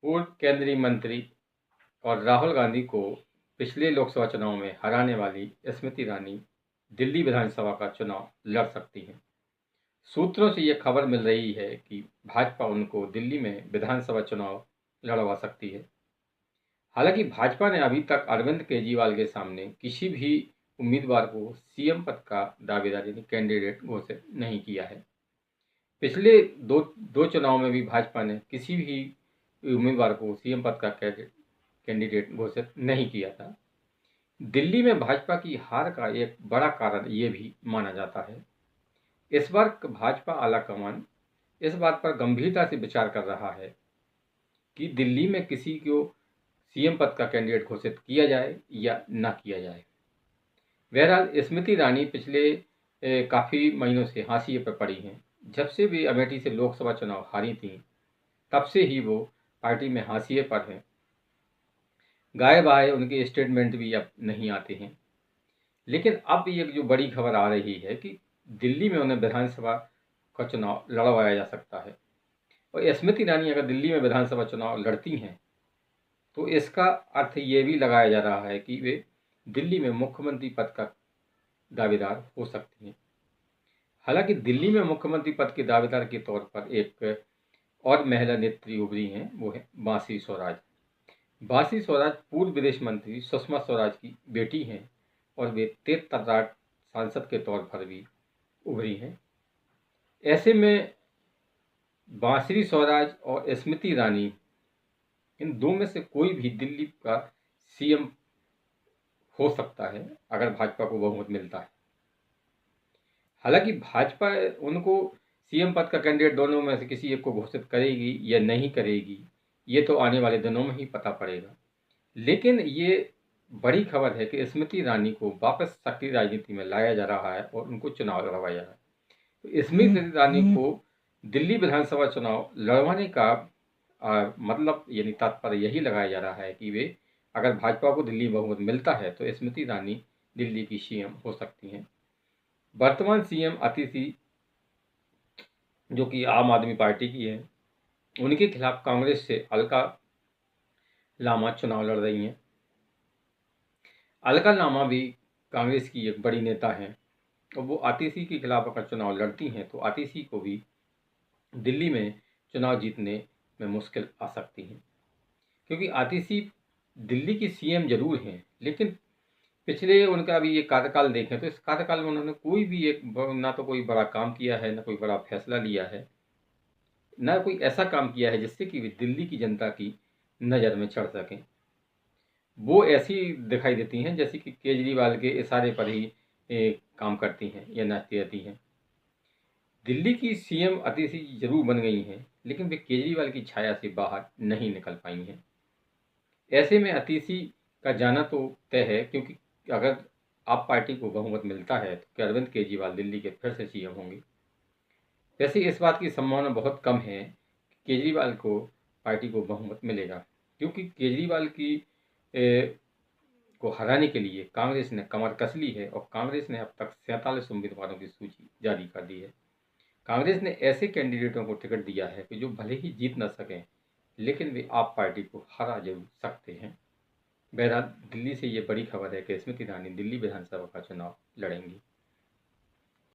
पूर्व केंद्रीय मंत्री और राहुल गांधी को पिछले लोकसभा चुनाव में हराने वाली स्मृति ईरानी दिल्ली विधानसभा का चुनाव लड़ सकती हैं। सूत्रों से यह खबर मिल रही है कि भाजपा उनको दिल्ली में विधानसभा चुनाव लड़वा सकती है। हालांकि भाजपा ने अभी तक अरविंद केजरीवाल के सामने किसी भी उम्मीदवार को सीएम पद का दावेदार यानी कैंडिडेट घोषित नहीं किया है। पिछले दो चुनाव में भी भाजपा ने किसी भी उम्मीदवार को सीएम पद का कैंडिडेट घोषित नहीं किया था। दिल्ली में भाजपा की हार का एक बड़ा कारण ये भी माना जाता है। इस बार भाजपा आलाकमान इस बात पर गंभीरता से विचार कर रहा है कि दिल्ली में किसी को सीएम पद का कैंडिडेट घोषित किया जाए या ना किया जाए। बहरहाल स्मृति ईरानी पिछले काफ़ी महीनों से हाशिए पर पड़ी हैं। जब से वे अमेठी से लोकसभा चुनाव हारी थी तब से ही वो पार्टी में हाशिए पर हैं। गाए बाए उनके स्टेटमेंट भी अब नहीं आते हैं। लेकिन अब ये जो बड़ी खबर आ रही है कि दिल्ली में उन्हें विधानसभा का चुनाव लड़वाया जा सकता है। और स्मृति ईरानी अगर दिल्ली में विधानसभा चुनाव लड़ती हैं तो इसका अर्थ ये भी लगाया जा रहा है कि वे दिल्ली में मुख्यमंत्री पद का दावेदार हो सकती हैं। हालांकि दिल्ली में मुख्यमंत्री पद के दावेदार के तौर पर एक और महिला नेत्री उभरी हैं, वो है बांसी स्वराज। बांसी स्वराज पूर्व विदेश मंत्री सुषमा स्वराज की बेटी हैं और वे तेज-तर्राट सांसद के तौर पर भी उभरी हैं। ऐसे में बांसी स्वराज और स्मृति ईरानी इन दो में से कोई भी दिल्ली का सीएम हो सकता है अगर भाजपा को बहुमत मिलता है। हालांकि भाजपा उनको सीएम पद का कैंडिडेट दोनों में से किसी एक को घोषित करेगी या नहीं करेगी ये तो आने वाले दिनों में ही पता पड़ेगा। लेकिन ये बड़ी खबर है कि स्मृति ईरानी को वापस सक्रिय राजनीति में लाया जा रहा है और उनको चुनाव लड़वाया जा रहा है। तो स्मृति ईरानी को दिल्ली विधानसभा चुनाव लड़वाने का मतलब यानी तात्पर्य यही लगाया जा रहा है कि वे अगर भाजपा को दिल्ली बहुमत मिलता है तो स्मृति ईरानी दिल्ली की सीएम हो सकती हैं। वर्तमान सीएम अतिशी जो कि आम आदमी पार्टी की है, उनके खिलाफ कांग्रेस से अलका लामा चुनाव लड़ रही हैं। अलका लामा भी कांग्रेस की एक बड़ी नेता हैं और वो आतिशी के खिलाफ अगर चुनाव लड़ती हैं तो आतिशी को भी दिल्ली में चुनाव जीतने में मुश्किल आ सकती हैं, क्योंकि आतिशी दिल्ली की सीएम जरूर हैं लेकिन पिछले उनका अभी ये कार्यकाल देखें तो इस कार्यकाल में उन्होंने कोई भी एक ना तो कोई बड़ा काम किया है, ना कोई बड़ा फैसला लिया है, ना कोई ऐसा काम किया है जिससे कि वे दिल्ली की जनता की नज़र में चढ़ सकें। वो ऐसी दिखाई देती हैं जैसे कि केजरीवाल के इशारे पर ही काम करती हैं या नाचती रहती हैं। दिल्ली की सीएम अतिशी जरूर बन गई हैं लेकिन वे केजरीवाल की छाया से बाहर नहीं निकल पाई हैं। ऐसे में अतिशी का जाना तो तय है, क्योंकि अगर आप पार्टी को बहुमत मिलता है तो अरविंद केजरीवाल दिल्ली के फिर से सीएम होंगे। वैसे इस बात की संभावना बहुत कम है कि केजरीवाल को पार्टी को बहुमत मिलेगा, क्योंकि केजरीवाल की को हराने के लिए कांग्रेस ने कमर कस ली है और कांग्रेस ने अब तक 47 उम्मीदवारों की सूची जारी कर दी है। कांग्रेस ने ऐसे कैंडिडेटों को टिकट दिया है कि जो भले ही जीत न सकें लेकिन वे आप पार्टी को हरा जरूर सकते हैं। बहरहाल दिल्ली से ये बड़ी खबर है कि स्मृति ईरानी दिल्ली विधानसभा का चुनाव लड़ेंगी।